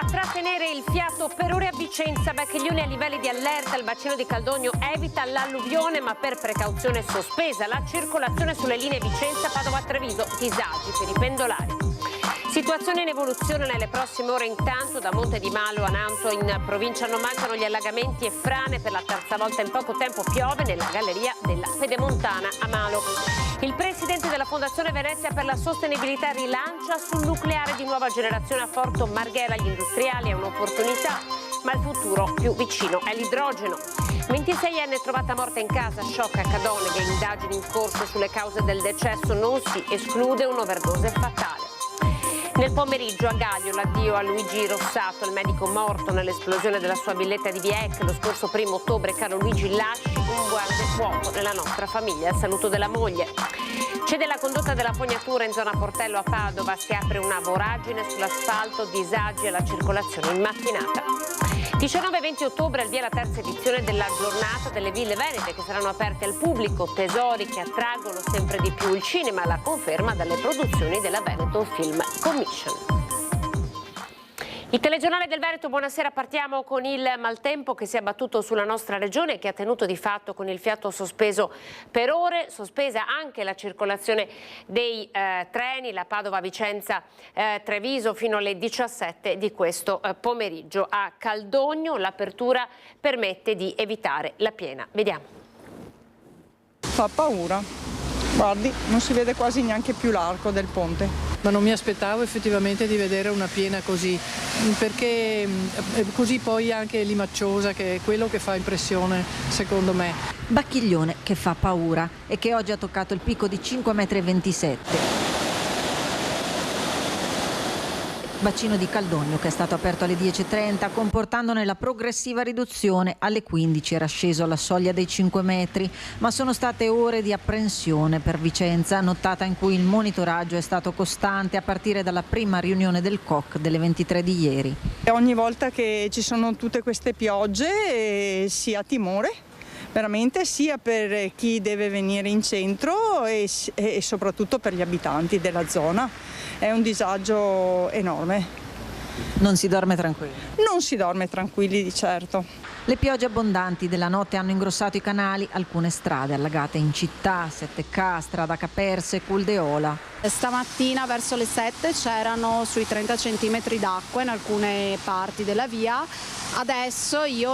trattenere il fiato per ore a Vicenza, Bacchiglione a livelli di allerta, il bacino di Caldogno evita l'alluvione ma per precauzione sospesa la circolazione sulle linee Vicenza-Padova-Treviso, disagi per i pendolari. Situazione in evoluzione nelle prossime ore intanto da Monte di Malo a Nanto in provincia non mancano gli allagamenti e frane, per la terza volta in poco tempo piove nella galleria della Pedemontana a Malo. Il presidente della Fondazione Venezia per la Sostenibilità rilancia sul nucleare di nuova generazione a Porto Marghera, gli industriali è un'opportunità, ma il futuro più vicino è l'idrogeno. 26enne trovata morta in casa, shock a Cadoneghe, indagini in corso sulle cause del decesso, non si esclude un'overdose fatale. Nel pomeriggio a Gaglio l'addio a Luigi Rossato, il medico morto nell'esplosione della sua villetta di Viec lo scorso 1° ottobre. Caro Luigi, lasci un vuoto nella nostra famiglia, il saluto della moglie. Cede la condotta della fognatura in zona Portello a Padova, si apre una voragine sull'asfalto, disagi alla circolazione in mattinata. 19 e 20 ottobre al via la terza edizione della giornata delle ville venete che saranno aperte al pubblico, tesori che attraggono sempre di più il cinema, la conferma dalle produzioni della Veneto Film Commission. Il telegiornale del Veneto, buonasera, partiamo con il maltempo che si è abbattuto sulla nostra regione e che ha tenuto di fatto con il fiato sospeso per ore, sospesa anche la circolazione dei treni, la Padova-Vicenza-Treviso fino alle 17 di questo pomeriggio. A Caldogno l'apertura permette di evitare la piena. Vediamo. Fa paura, guardi, non si vede quasi neanche più l'arco del ponte. Ma non mi aspettavo effettivamente di vedere una piena così, perché così poi anche limacciosa, che è quello che fa impressione secondo me. Bacchiglione che fa paura e che oggi ha toccato il picco di 5,27 m. Bacino di Caldogno che è stato aperto alle 10:30 comportandone la progressiva riduzione. Alle 15 era sceso alla soglia dei 5 metri, ma sono state ore di apprensione per Vicenza, nottata in cui il monitoraggio è stato costante a partire dalla prima riunione del COC delle 23 di ieri. Ogni volta che ci sono tutte queste piogge si ha timore, veramente, sia per chi deve venire in centro e soprattutto per gli abitanti della zona. È un disagio enorme. Non si dorme tranquilli? Non si dorme tranquilli di certo. Le piogge abbondanti della notte hanno ingrossato i canali, alcune strade allagate in città, 7K, strada Caperse, Culdeola. Stamattina verso le 7 c'erano sui 30 centimetri d'acqua in alcune parti della via. Adesso io,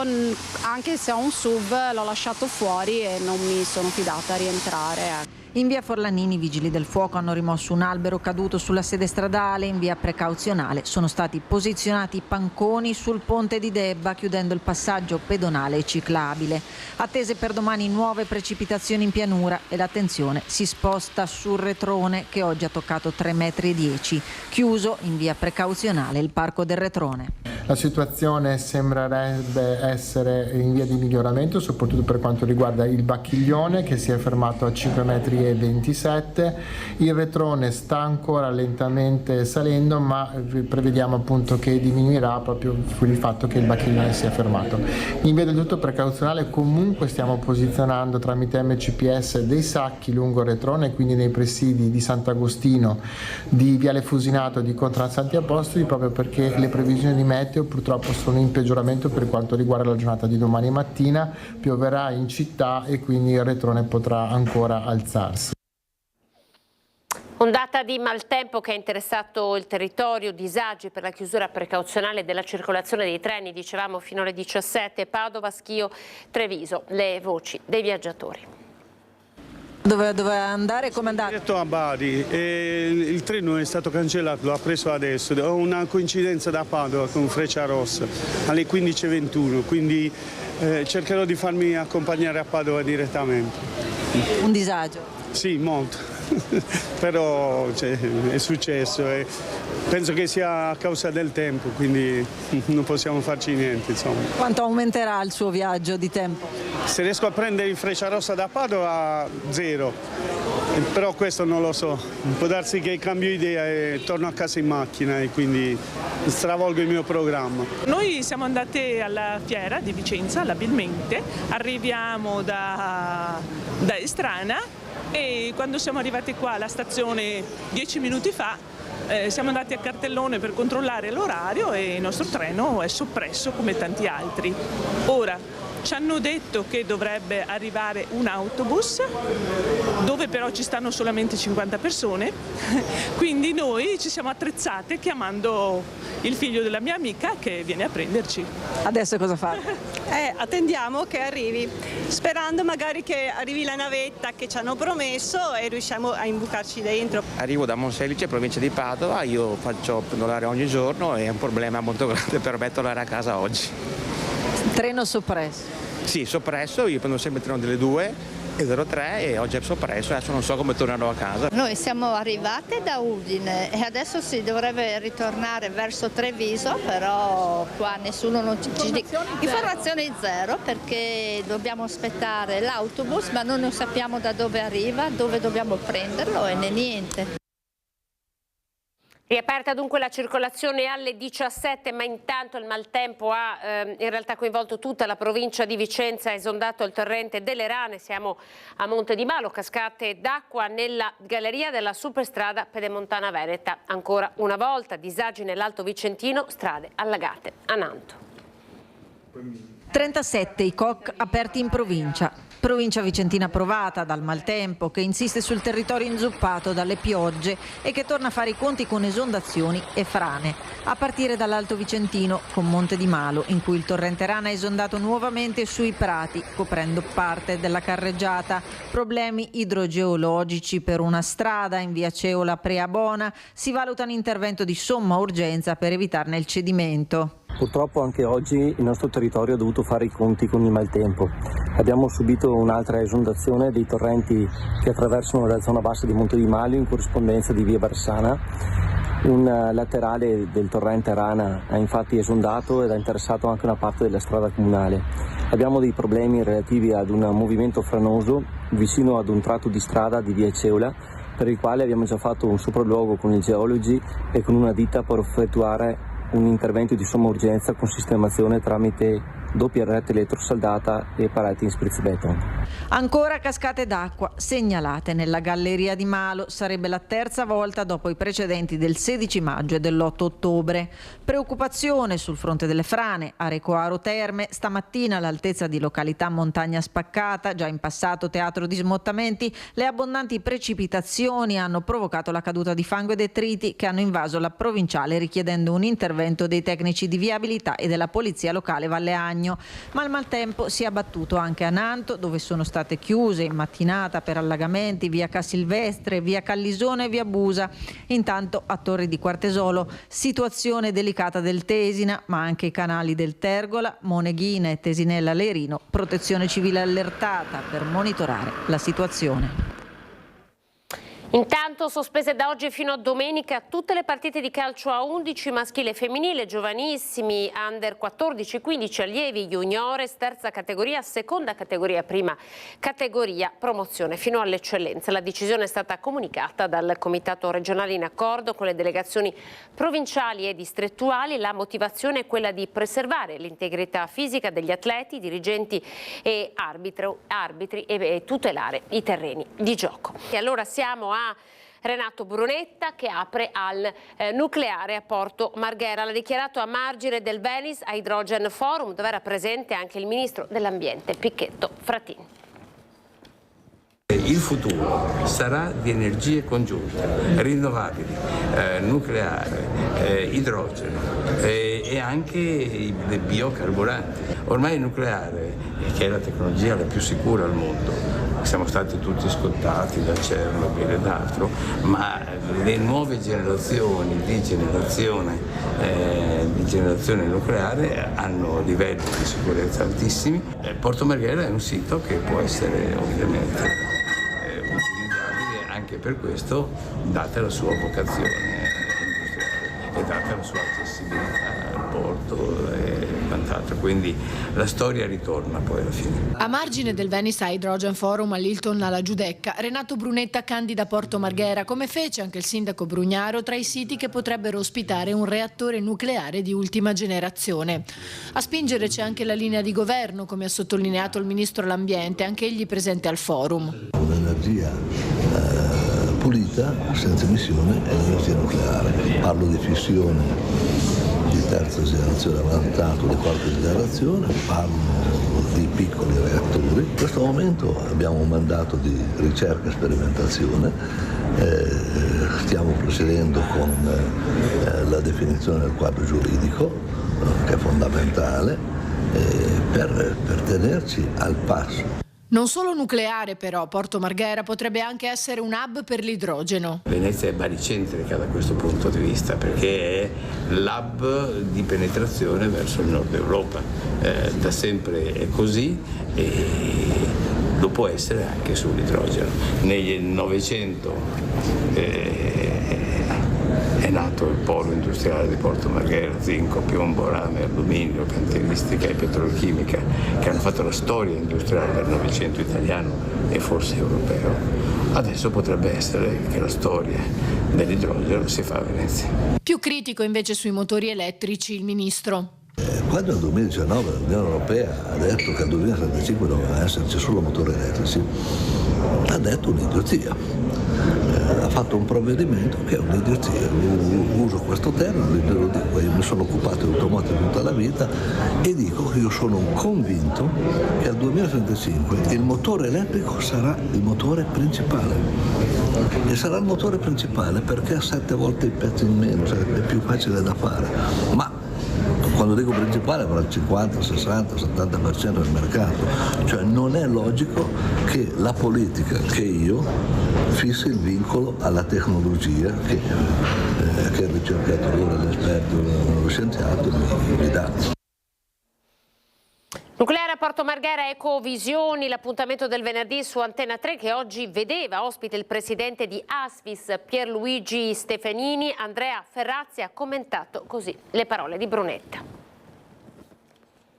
anche se ho un SUV, l'ho lasciato fuori e non mi sono fidata a rientrare. In via Forlanini i vigili del fuoco hanno rimosso un albero caduto sulla sede stradale. In via precauzionale sono stati posizionati panconi sul ponte di Debba, chiudendo il passaggio pedonale e ciclabile. Attese per domani nuove precipitazioni in pianura e l'attenzione si sposta sul Retrone che oggi ha toccato 3,10 m. Chiuso in via precauzionale il parco del Retrone. La situazione sembrerebbe essere in via di miglioramento, soprattutto per quanto riguarda il Bacchiglione che si è fermato a 5,27 m. Il Retrone sta ancora lentamente salendo, ma prevediamo appunto che diminuirà proprio per il fatto che il Bacchiglione si è fermato. In via del tutto precauzionale comunque stiamo posizionando tramite MCPS dei sacchi lungo il Retrone, quindi nei presidi di Sant'Agostino, di Viale Fusinato e di Contran Santi Apostoli, proprio perché le previsioni di meteo purtroppo sono in peggioramento per quanto riguarda la giornata di domani mattina. Pioverà in città e quindi il Retrone potrà ancora alzarsi. Ondata di maltempo che ha interessato il territorio, disagi per la chiusura precauzionale della circolazione dei treni, dicevamo fino alle 17, Padova, Schio, Treviso, le voci dei viaggiatori. Dove andare? Come è andato? Diretto a Bari e il treno è stato cancellato, l'ho preso adesso. Ho una coincidenza da Padova con Frecciarossa alle 15:21, quindi cercherò di farmi accompagnare a Padova direttamente. Un disagio? Sì, molto, però è successo e penso che sia a causa del tempo, quindi non possiamo farci niente, insomma. Quanto aumenterà il suo viaggio di tempo? Se riesco a prendere il Frecciarossa da Padova, 0, però questo non lo so. Può darsi che cambio idea e torno a casa in macchina e quindi stravolgo il mio programma. Noi siamo andate alla fiera di Vicenza, labilmente, arriviamo da Estrana e quando siamo arrivati qua alla stazione 10 minuti fa siamo andati a cartellone per controllare l'orario e il nostro treno è soppresso come tanti altri. Ora, ci hanno detto che dovrebbe arrivare un autobus, dove però ci stanno solamente 50 persone, quindi noi ci siamo attrezzate chiamando il figlio della mia amica che viene a prenderci. Adesso cosa fate? Attendiamo che arrivi, sperando magari che arrivi la navetta che ci hanno promesso e riusciamo a imbucarci dentro. Arrivo da Monselice, provincia di Padova, io faccio pendolare ogni giorno e è un problema molto grande per me tornare a casa oggi. Treno soppresso? Sì, soppresso, io prendo sempre il treno delle 2:03 e oggi è soppresso, adesso non so come tornerò a casa. Noi siamo arrivate da Udine e adesso si dovrebbe ritornare verso Treviso, però qua nessuno non ci dice. Informazioni zero, perché dobbiamo aspettare l'autobus, ma noi non sappiamo da dove arriva, dove dobbiamo prenderlo e niente. Riaperta dunque la circolazione alle 17, ma intanto il maltempo ha in realtà coinvolto tutta la provincia di Vicenza, ha esondato il torrente delle Rane, siamo a Monte di Malo, cascate d'acqua nella galleria della superstrada pedemontana veneta. Ancora una volta disagi nell'Alto Vicentino, strade allagate a Nanto. 37 i COC aperti in provincia. Provincia vicentina provata dal maltempo che insiste sul territorio inzuppato dalle piogge e che torna a fare i conti con esondazioni e frane. A partire dall'Alto Vicentino con Monte di Malo, in cui il torrente Rana ha esondato nuovamente sui prati, coprendo parte della carreggiata. Problemi idrogeologici per una strada in via Ceola Preabona. Si valuta un intervento di somma urgenza per evitarne il cedimento. Purtroppo anche oggi il nostro territorio ha dovuto fare i conti con il maltempo. Abbiamo subito un'altra esondazione dei torrenti che attraversano la zona bassa di Monte di Malo in corrispondenza di via Barsana. Un laterale del torrente Rana ha infatti esondato ed ha interessato anche una parte della strada comunale. Abbiamo dei problemi relativi ad un movimento franoso vicino ad un tratto di strada di via Ceola, per il quale abbiamo già fatto un sopralluogo con i geologi e con una ditta per effettuare un intervento di somma urgenza con sistemazione tramite doppia rete elettrosaldata e pareti in spritz-beton. Ancora cascate d'acqua segnalate nella galleria di Malo, sarebbe la terza volta dopo i precedenti del 16 maggio e dell'8 ottobre. Preoccupazione sul fronte delle frane, a Recoaro Terme, stamattina all'altezza di località Montagna Spaccata, già in passato teatro di smottamenti, le abbondanti precipitazioni hanno provocato la caduta di fango e detriti che hanno invaso la provinciale richiedendo un intervento dei tecnici di viabilità e della polizia locale Valle Agno. Ma il maltempo si è abbattuto anche a Nanto, dove sono state chiuse in mattinata per allagamenti via Casilvestre, via Callisone e via Busa. Intanto a Torri di Quartesolo situazione delicata del Tesina, ma anche i canali del Tergola, Moneghina e Tesinella Lerino, protezione civile allertata per monitorare la situazione. Intanto sospese da oggi fino a domenica tutte le partite di calcio a 11 maschile e femminile, giovanissimi, under 14, 15, allievi, juniores, terza categoria, seconda categoria, prima categoria, promozione fino all'eccellenza. La decisione è stata comunicata dal Comitato regionale in accordo con le delegazioni provinciali e distrettuali. La motivazione è quella di preservare l'integrità fisica degli atleti, dirigenti e arbitri e tutelare i terreni di gioco. E allora siamo a Renato Brunetta che apre al nucleare a Porto Marghera. L'ha dichiarato a margine del Venice Hydrogen Forum, dove era presente anche il ministro dell'ambiente Picchetto Fratin. Il futuro sarà di energie congiunte, rinnovabili, nucleare, idrogeno e anche i biocarburanti. Ormai il nucleare, che è la tecnologia la più sicura al mondo, siamo stati tutti scottati da Chernobyl ed altro, ma le nuove generazioni di generazione nucleare hanno livelli di sicurezza altissimi. Porto Marghera è un sito che può essere ovviamente utilizzabile anche per questo, data la sua vocazione industriale e data la sua accessibilità al porto e quant'altro, quindi la storia ritorna poi alla fine. A margine del Venice Hydrogen Forum all'Hilton alla Giudecca, Renato Brunetta candida Porto Marghera, come fece anche il sindaco Brugnaro, tra i siti che potrebbero ospitare un reattore nucleare di ultima generazione. A spingere c'è anche la linea di governo, come ha sottolineato il ministro dell'ambiente, anche egli presente al forum. Un'energia pulita, senza emissione, è l'energia nucleare. Parlo di fissione di terza generazione avanzato, di quarta generazione, parlo di piccoli reattori. In questo momento abbiamo un mandato di ricerca e sperimentazione, stiamo procedendo con la definizione del quadro giuridico, che è fondamentale per tenerci al passo. Non solo nucleare però, Porto Marghera potrebbe anche essere un hub per l'idrogeno. Venezia è baricentrica da questo punto di vista perché è l'hub di penetrazione verso il nord Europa. Da sempre è così e lo può essere anche sull'idrogeno. Negli 900 è nato il polo industriale di Porto Marghera, zinco, piombo, rame, alluminio, cantieristica e petrolchimica, che hanno fatto la storia industriale del Novecento italiano e forse europeo. Adesso potrebbe essere che la storia dell'idrogeno si fa a Venezia. Più critico invece sui motori elettrici il ministro. Quando nel 2019 l'Unione Europea ha detto che al 2035 dovevano esserci solo motori elettrici, ha detto un'idiozia. Ha fatto un provvedimento che è un'idiozia. Uso questo termine, lo dico, io mi sono occupato di automotive tutta la vita e dico che io sono convinto che al 2035 il motore elettrico sarà il motore principale. E sarà il motore principale perché ha 7 volte i pezzi in meno, cioè è più facile da fare. Ma quando dico principale avrà il 50, 60, 70% del mercato, cioè non è logico che la politica, che io fissi il vincolo alla tecnologia che il ricercatore, l'esperto, lo scienziato mi dà. Nucleare a Porto Marghera, Ecovisioni, l'appuntamento del venerdì su Antena 3 che oggi vedeva ospite il presidente di Asfis Pierluigi Stefanini. Andrea Ferrazzi ha commentato così le parole di Brunetta.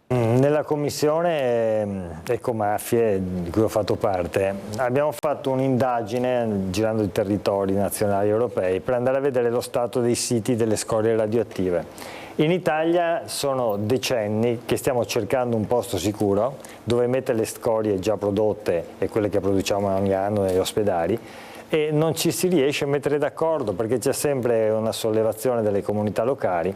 Nella commissione Ecomafie di cui ho fatto parte abbiamo fatto un'indagine girando i territori nazionali e europei per andare a vedere lo stato dei siti delle scorie radioattive. In Italia sono decenni che stiamo cercando un posto sicuro dove mettere le scorie già prodotte e quelle che produciamo ogni anno negli ospedali e non ci si riesce a mettere d'accordo perché c'è sempre una sollevazione delle comunità locali.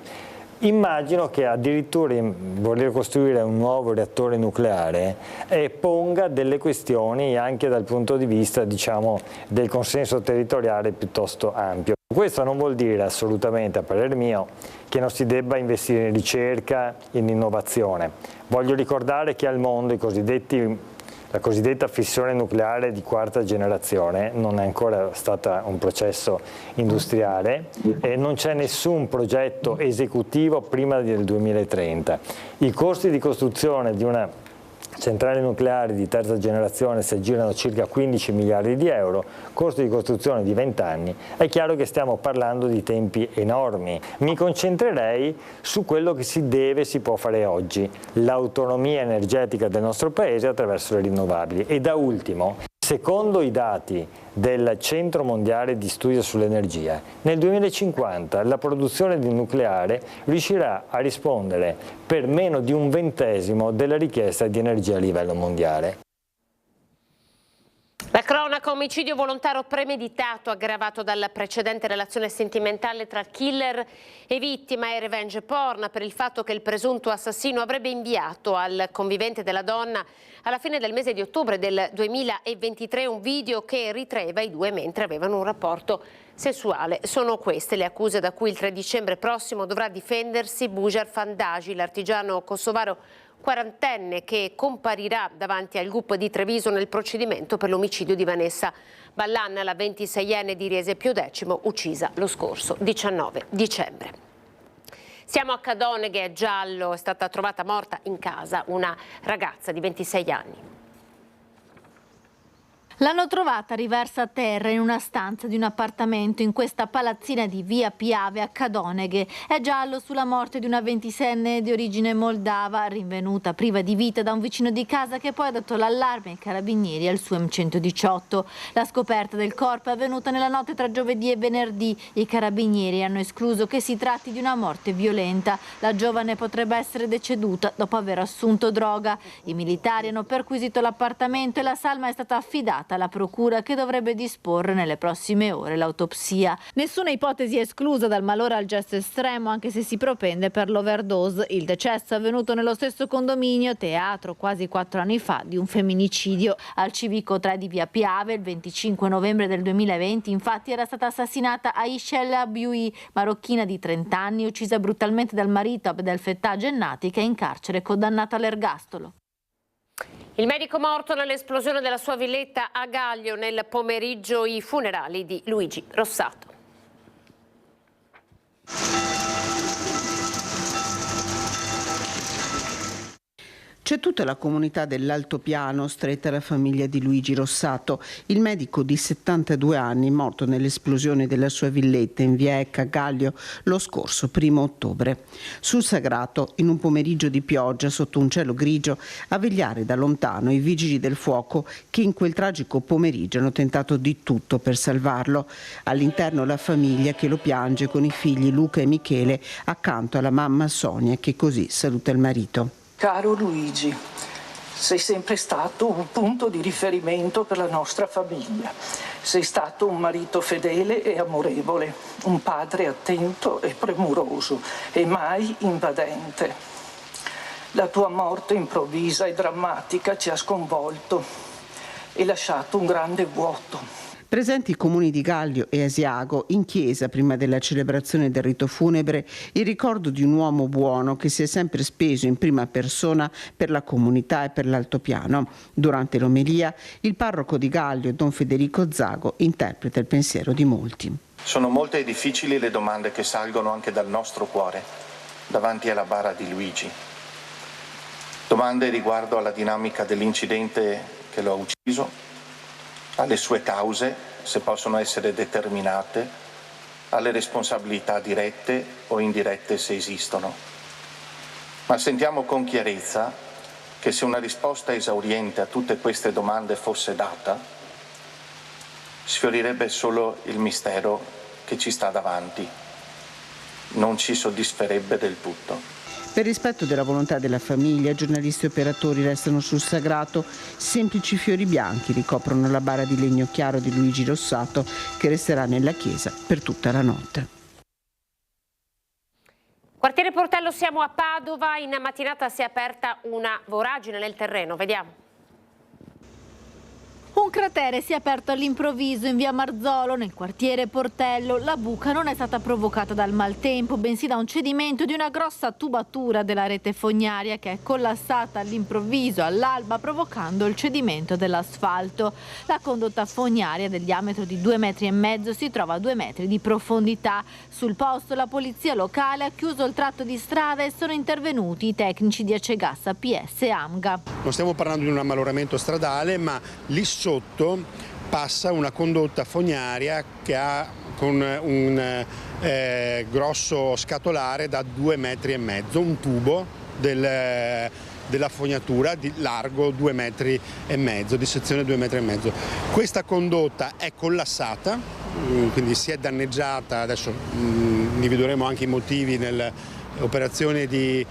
Immagino che addirittura voler costruire un nuovo reattore nucleare ponga delle questioni anche dal punto di vista, diciamo, del consenso territoriale piuttosto ampio. Questo non vuol dire assolutamente, a parer mio, che non si debba investire in ricerca, in innovazione. Voglio ricordare che al mondo la cosiddetta fissione nucleare di quarta generazione non è ancora stata un processo industriale e non c'è nessun progetto esecutivo prima del 2030. I costi di costruzione di una centrale nucleare di terza generazione si aggirano circa 15 miliardi di euro, costo di costruzione di 20 anni. È chiaro che stiamo parlando di tempi enormi. Mi concentrerei su quello che si può fare oggi, l'autonomia energetica del nostro Paese attraverso le rinnovabili. E da ultimo, secondo i dati del Centro Mondiale di Studio sull'Energia, nel 2050 la produzione di nucleare riuscirà a rispondere per meno di 1/20 della richiesta di energia a livello mondiale. La cronaca: omicidio volontario premeditato aggravato dalla precedente relazione sentimentale tra killer e vittima e revenge porn per il fatto che il presunto assassino avrebbe inviato al convivente della donna alla fine del mese di ottobre del 2023 un video che ritraeva i due mentre avevano un rapporto sessuale. Sono queste le accuse da cui il 3 dicembre prossimo dovrà difendersi Bujar Fandagi, l'artigiano kosovaro quarantenne che comparirà davanti al GUP di Treviso nel procedimento per l'omicidio di Vanessa Ballan, la 26enne di Riesepio X, uccisa lo scorso 19 dicembre. Siamo a Cadoneghe, a Giallo, è stata trovata morta in casa una ragazza di 26 anni. L'hanno trovata riversa a terra in una stanza di un appartamento in questa palazzina di via Piave a Cadoneghe. È giallo sulla morte di una 26enne di origine moldava, rinvenuta priva di vita da un vicino di casa che poi ha dato l'allarme ai carabinieri al SUEM 118. La scoperta del corpo è avvenuta nella notte tra giovedì e venerdì. I carabinieri hanno escluso che si tratti di una morte violenta. La giovane potrebbe essere deceduta dopo aver assunto droga. I militari hanno perquisito l'appartamento e la salma è stata affidata indicata alla procura, che dovrebbe disporre nelle prossime ore l'autopsia. Nessuna ipotesi è esclusa dal malore al gesto estremo, anche se si propende per l'overdose. Il decesso è avvenuto nello stesso condominio, teatro quasi 4 anni fa di un femminicidio. Al civico 3 di Via Piave, il 25 novembre del 2020, infatti era stata assassinata Aisha El Abioui, marocchina di 30 anni, uccisa brutalmente dal marito Abdel Fettah Gennati, che è in carcere condannato all'ergastolo. Il medico morto nell'esplosione della sua villetta a Gaglio, nel pomeriggio i funerali di Luigi Rossato. C'è tutta la comunità dell'altopiano stretta alla famiglia di Luigi Rossato, il medico di 72 anni morto nell'esplosione della sua villetta in via Ecca Gaglio lo scorso 1° ottobre. Sul sagrato, in un pomeriggio di pioggia sotto un cielo grigio, a vegliare da lontano i vigili del fuoco che in quel tragico pomeriggio hanno tentato di tutto per salvarlo. All'interno la famiglia che lo piange con i figli Luca e Michele accanto alla mamma Sonia, che così saluta il marito. Caro Luigi, sei sempre stato un punto di riferimento per la nostra famiglia. Sei stato un marito fedele e amorevole, un padre attento e premuroso e mai invadente. La tua morte improvvisa e drammatica ci ha sconvolto e lasciato un grande vuoto. Presenti i comuni di Gaglio e Asiago, in chiesa prima della celebrazione del rito funebre, il ricordo di un uomo buono che si è sempre speso in prima persona per la comunità e per l'altopiano. Durante l'omelia, il parroco di Gaglio, Don Federico Zago, interpreta il pensiero di molti. Sono molte e difficili le domande che salgono anche dal nostro cuore davanti alla bara di Luigi. Domande riguardo alla dinamica dell'incidente che lo ha ucciso, alle sue cause, se possono essere determinate, alle responsabilità dirette o indirette se esistono. Ma sentiamo con chiarezza che se una risposta esauriente a tutte queste domande fosse data, sfiorirebbe solo il mistero che ci sta davanti, non ci soddisferebbe del tutto. Per rispetto della volontà della famiglia, giornalisti e operatori restano sul sagrato. Semplici fiori bianchi ricoprono la bara di legno chiaro di Luigi Rossato, che resterà nella chiesa per tutta la notte. Quartiere Portello, siamo a Padova. In mattinata si è aperta una voragine nel terreno. Vediamo. Un cratere si è aperto all'improvviso in via Marzolo, nel quartiere Portello. La buca non è stata provocata dal maltempo, bensì da un cedimento di una grossa tubatura della rete fognaria che è collassata all'improvviso all'alba, provocando il cedimento dell'asfalto. La condotta fognaria del diametro di 2,5 metri si trova a 2 metri di profondità. Sul posto la polizia locale ha chiuso il tratto di strada e sono intervenuti i tecnici di Acegas APS e AMGA. Non stiamo parlando di un ammaloramento stradale, ma lì sotto passa una condotta fognaria che ha con un grosso scatolare da 2,5 metri, un tubo della fognatura di largo 2,5 metri, di sezione 2,5 metri. Questa condotta è collassata, quindi si è danneggiata, adesso individueremo anche i motivi nell'operazione di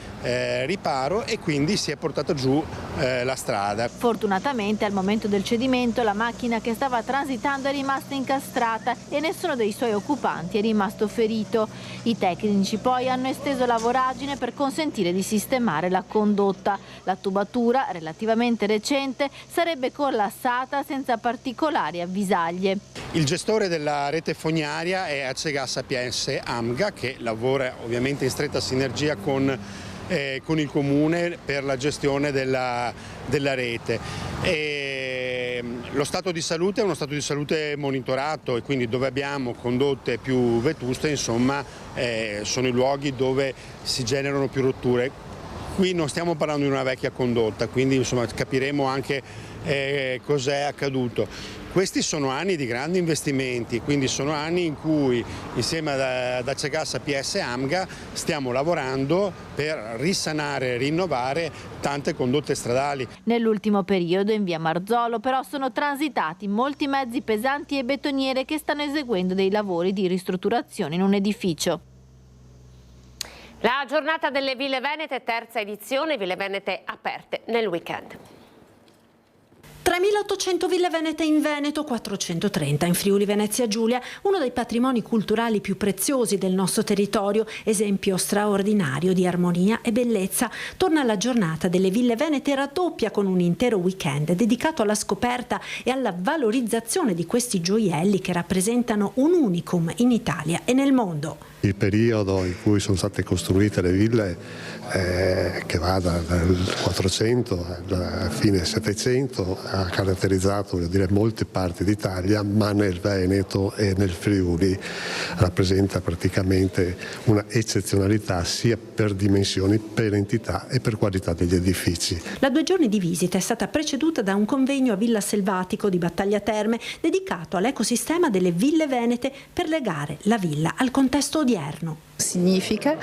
riparo, e quindi si è portata giù la strada. Fortunatamente al momento del cedimento la macchina che stava transitando è rimasta incastrata e nessuno dei suoi occupanti è rimasto ferito. I tecnici poi hanno esteso la voragine per consentire di sistemare la condotta. La tubatura, relativamente recente, sarebbe collassata senza particolari avvisaglie. Il gestore della rete fognaria è Acegas APS AMGA, che lavora ovviamente in stretta sinergia con il comune per la gestione della rete. Lo stato di salute è uno stato di salute monitorato, e quindi dove abbiamo condotte più vetuste, insomma, sono i luoghi dove si generano più rotture. Qui non stiamo parlando di una vecchia condotta, quindi insomma capiremo anche cos'è accaduto. Questi sono anni di grandi investimenti, quindi sono anni in cui insieme ad Acegas APS AMGA stiamo lavorando per risanare e rinnovare tante condotte stradali. Nell'ultimo periodo in via Marzolo però sono transitati molti mezzi pesanti e betoniere che stanno eseguendo dei lavori di ristrutturazione in un edificio. La giornata delle Ville Venete, terza edizione, Ville Venete aperte nel weekend. 3.800 ville venete in Veneto, 430 in Friuli Venezia Giulia, uno dei patrimoni culturali più preziosi del nostro territorio, esempio straordinario di armonia e bellezza. Torna la giornata delle ville venete, raddoppia con un intero weekend dedicato alla scoperta e alla valorizzazione di questi gioielli che rappresentano un unicum in Italia e nel mondo. Il periodo in cui sono state costruite le ville, che va dal 400 alla fine 700, ha caratterizzato, voglio dire, molte parti d'Italia, ma nel Veneto e nel Friuli rappresenta praticamente una eccezionalità sia per dimensioni, per entità e per qualità degli edifici. La 2 giorni di visita è stata preceduta da un convegno a Villa Selvatico di Battaglia Terme dedicato all'ecosistema delle ville venete per legare la villa al contesto odierno. Significa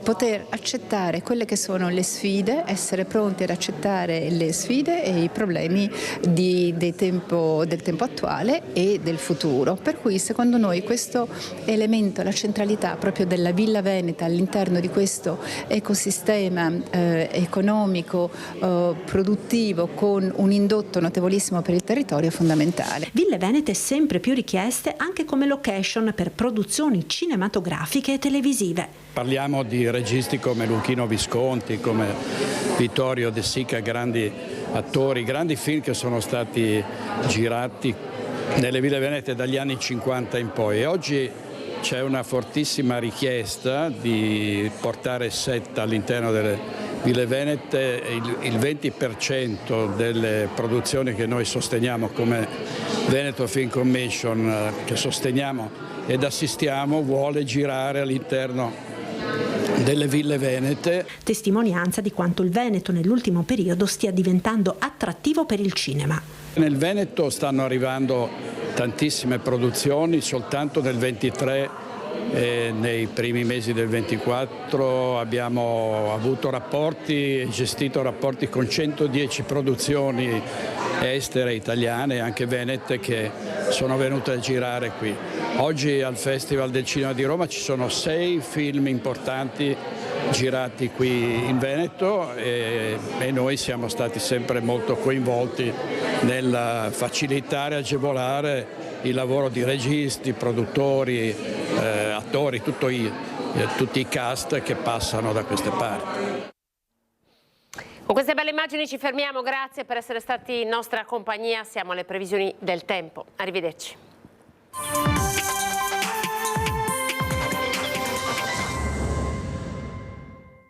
poter accettare quelle che sono le sfide, essere pronti ad accettare le sfide e i problemi del tempo attuale e del futuro. Per cui secondo noi questo elemento, la centralità proprio della Villa Veneta all'interno di questo ecosistema economico, produttivo, con un indotto notevolissimo per il territorio, è fondamentale. Ville venete sempre più richieste anche come location per produzioni cinematografiche e televisive. Parliamo di registi come Luchino Visconti, come Vittorio De Sica, grandi attori, grandi film che sono stati girati nelle ville venete dagli anni 50 in poi, e oggi c'è una fortissima richiesta di portare set all'interno delle ville venete. Il 20% delle produzioni che noi sosteniamo come Veneto Film Commission, che sosteniamo ed assistiamo, vuole girare all'interno delle ville venete. Testimonianza di quanto il Veneto nell'ultimo periodo stia diventando attrattivo per il cinema. Nel Veneto stanno arrivando tantissime produzioni, soltanto nel 23 e nei primi mesi del 24 abbiamo avuto rapporti e gestito rapporti con 110 produzioni estere, italiane e anche venete, che sono venute a girare qui. Oggi al Festival del Cinema di Roma ci sono 6 film importanti girati qui in Veneto e noi siamo stati sempre molto coinvolti nel facilitare, agevolare il lavoro di registi, produttori, attori, tutti i cast che passano da queste parti. Con queste belle immagini ci fermiamo, grazie per essere stati in nostra compagnia, siamo alle previsioni del tempo. Arrivederci.